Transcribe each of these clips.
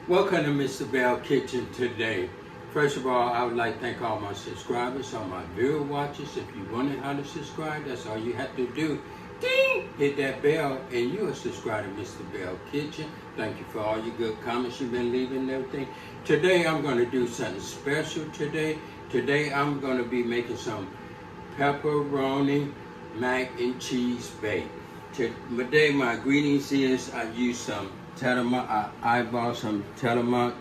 Welcome to Mr. Belle Kitchen today. First of all, I would like to thank all my subscribers, all my viewer watchers. If you wondering how to subscribe, that's all you have to do. Ding! Hit that bell and you're subscribed to Mr. Belle Kitchen. Thank you for all your good comments you've been leaving and everything. Today I'm going to do something special today. Today I'm going to be making some pepperoni mac and cheese bake. Today my ingredients is I use some tillamook, I bought some tillamook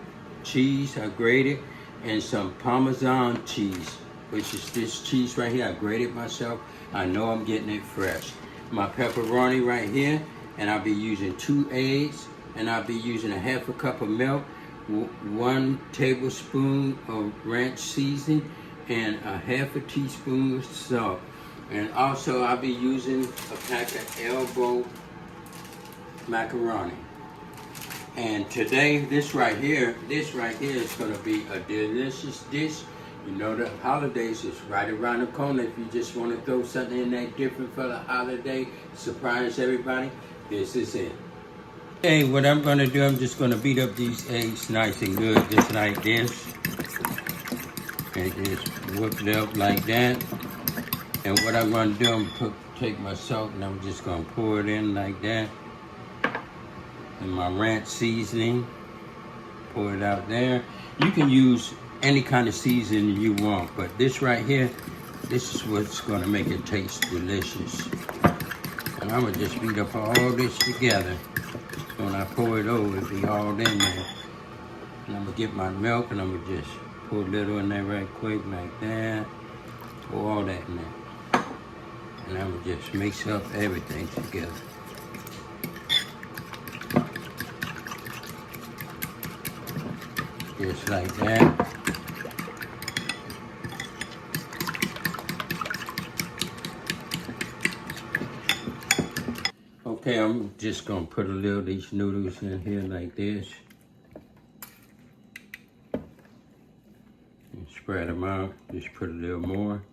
cheese, I grated, and some Parmesan cheese, which is this cheese right here. I grated myself. I know I'm getting it fresh. My pepperoni right here, and I'll be using 2 eggs, and I'll be using a half a cup of milk, 1 tablespoon of ranch seasoning, and a half a teaspoon of salt. And also I'll be using a pack of elbow macaroni. And today, this right here is going to be a delicious dish. You know the holidays is right around the corner. If you just want to throw something in there different for the holiday, surprise everybody, this is it. Hey, what I'm going to do, I'm just going to beat up these eggs nice and good, just like this. And just whip it up like that. And what I'm going to do, I'm going to take my salt and I'm just going to pour it in like that. And my ranch seasoning, pour it out there. You can use any kind of seasoning you want, but this right here, this is what's gonna make it taste delicious. And I'm gonna just beat up all this together. When I pour it over, it'll be all in there. And I'm gonna get my milk and I'm gonna just pour a little in there right quick like that. Pour all that in there. And I'm gonna just mix up everything together. Just like that. Okay, I'm just gonna put a little of these noodles in here like this. And spread them out, just put a little more.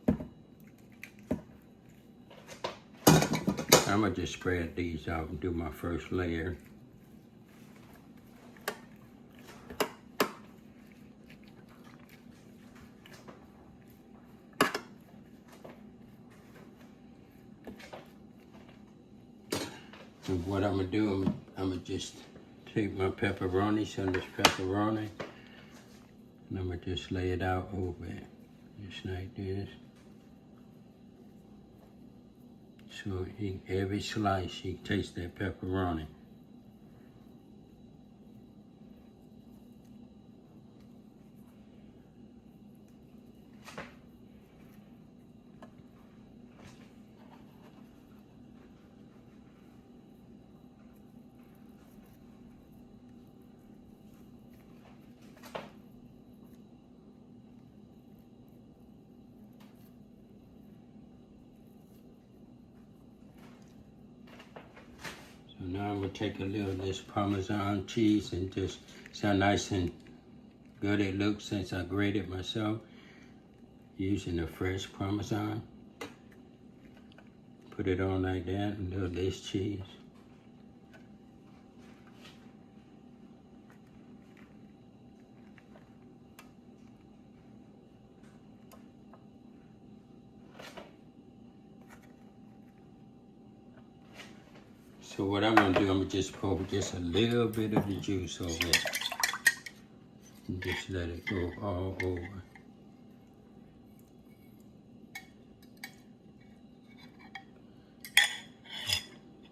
I'm gonna just spread these out and do my first layer. And what I'm gonna do, I'm gonna just take my pepperoni, some of this pepperoni, and I'm gonna just lay it out over it, just like this. So every slice, you taste that pepperoni. So now I'm gonna take a little of this Parmesan cheese and just see how nice and good it looks since I grated myself using the fresh Parmesan. Put it on like that, and little this cheese. So what I'm gonna do, I'm gonna just pour just a little bit of the juice over it. And just let it go all over.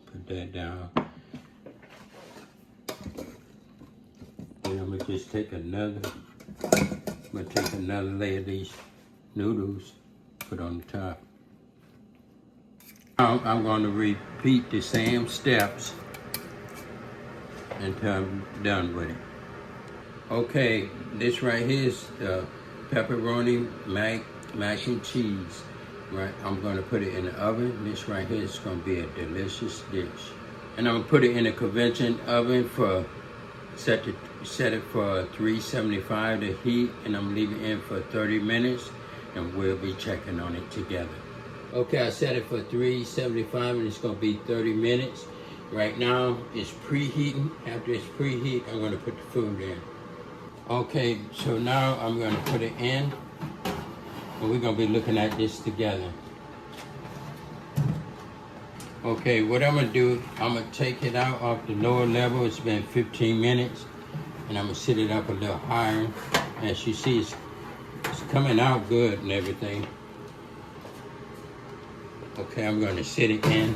Put that down. Then I'm gonna just take another layer of these noodles, put on the top. I'm going to repeat the same steps until I'm done with it. Okay, this right here is the pepperoni mac and cheese. Right, I'm going to put it in the oven. This right here is going to be a delicious dish. And I'm going to put it in a convention oven for set it for 375 to heat, and I'm leaving it in for 30 minutes, and we'll be checking on it together. Okay, I set it for 375 and it's gonna be 30 minutes. Right now it's preheating. After it's preheat, I'm going to put the food in. Okay, so now I'm going to put it in, and we're going to be looking at this together. Okay, what I'm going to do, I'm going to take it out off the lower level. It's been 15 minutes, and I'm going to set it up a little higher. As you see, it's coming out good and everything. Okay, I'm going to set it in.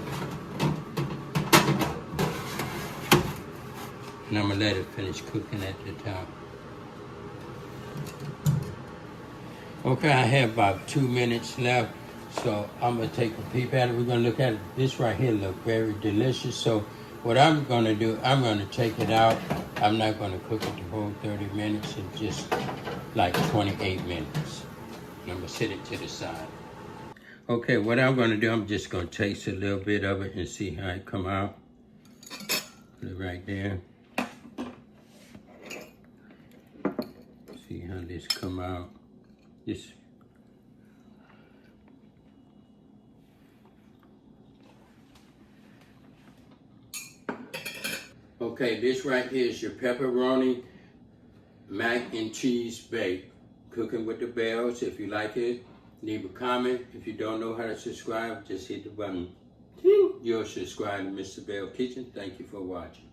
And I'm going to let it finish cooking at the top. Okay, I have about 2 minutes left, so I'm going to take a peep at it. We're going to look at it. This right here looks very delicious. So what I'm going to do, I'm going to take it out. I'm not going to cook it the whole 30 minutes. It's just like 28 minutes. And I'm going to set it to the side. Okay, what I'm going to do, I'm just going to taste a little bit of it and see how it come out. Put it right there. See how this come out. This. Okay, this right here is your pepperoni mac and cheese bake. Cooking with the Bells. If you like it, leave a comment. If you don't know how to subscribe, just hit the button. You'll subscribe to Mr. Belle Kitchen. Thank you for watching.